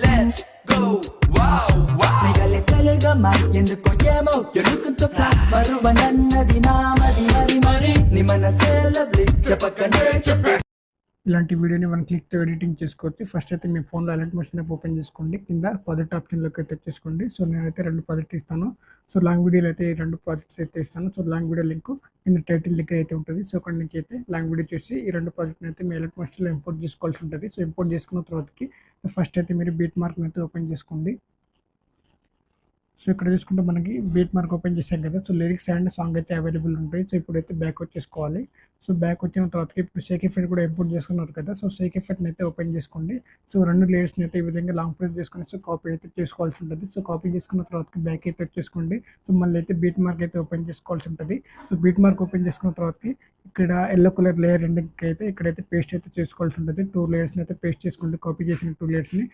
let's go. Wow, wow. నిగలే కలగమా ఎందుకో ఏమో ఎడుకుంటూ మరువ నన్నది నామది మరి మరి నీ మనసే లవ్లీ చెప్పకనే చెప్పే. ఇలాంటి వీడియోని మనం క్లిక్తో ఎడిటింగ్ చేసుకోవచ్చు. ఫస్ట్ అయితే మీ ఫోన్లో అలర్ట్ మోషన్ యాప్ ఓపెన్ చేసుకోండి. కింద ప్రాజెక్ట్ ఆప్షన్లోకి అయితే వచ్చేసుకోండి. సో నేనైతే 2 ప్రాజెక్ట్ ఇస్తాను. సో లాంగ్ వీడియోలో అయితే 2 ప్రాజెక్ట్స్ అయితే ఇస్తాను. సో లాంగ్ వీడియో లింక్ కింద టైటిల్ దగ్గర అయితే ఉంటుంది. సో అక్కడ నుంచి అయితే లాంగ్ వీడియో చూసి ఈ 2 ప్రాజెక్ట్ని అయితే మీ అలర్ట్ మోషన్లో ఇంపోర్ట్ చేసుకోవాల్సి ఉంటుంది. సో ఇంపోర్ట్ చేసుకున్న తర్వాతకి ఫస్ట్ అయితే మీరు బీట్ మార్క్ని అయితే ఓపెన్ చేసుకోండి. సో ఇక్కడ చూసుకుంటే మనకి బీట్ మార్క్ ఓపెన్ చేసాం కదా. సో లిరిక్స్ అండ్ సాంగ్ అయితే అవైలబుల్ ఉంటాయి. సో ఇప్పుడైతే బ్యాక్ వచ్చేసుకోవాలి. సో బ్యాక్ వచ్చిన తర్వాత ఇప్పుడు షేక్ ఎఫెక్ట్ కూడా ఇంపోర్ట్ చేసుకున్నారు కదా. సో షేక్ ఎఫెక్ట్ని అయితే ఓపెన్ చేసుకోండి. సో 2 లేయర్స్ని అయితే ఈ విధంగా లాంగ్ ప్రెస్ చేసుకొని సో కాపీ అయితే చేసుకోవాల్సి ఉంటుంది. సో కాపీ చేసుకున్న తర్వాత బ్యాక్ అయితే వచ్చేసుకోండి. సో మళ్ళీ అయితే బీట్ మార్క్ అయితే ఓపెన్ చేసుకోవాల్సి ఉంటుంది. సో బీట్ మార్క్ ఓపెన్ చేసుకున్న తర్వాతకి ఇక్కడ ఎల్లో కలర్ లేయర్ ఎండింగ్కి అయితే ఇక్కడైతే పేస్ట్ అయితే చేసుకోవాల్సి ఉంటుంది. 2 లేయర్స్ని అయితే పేస్ట్ చేసుకోండి, కాపీ చేసిన 2 లేయర్స్ని.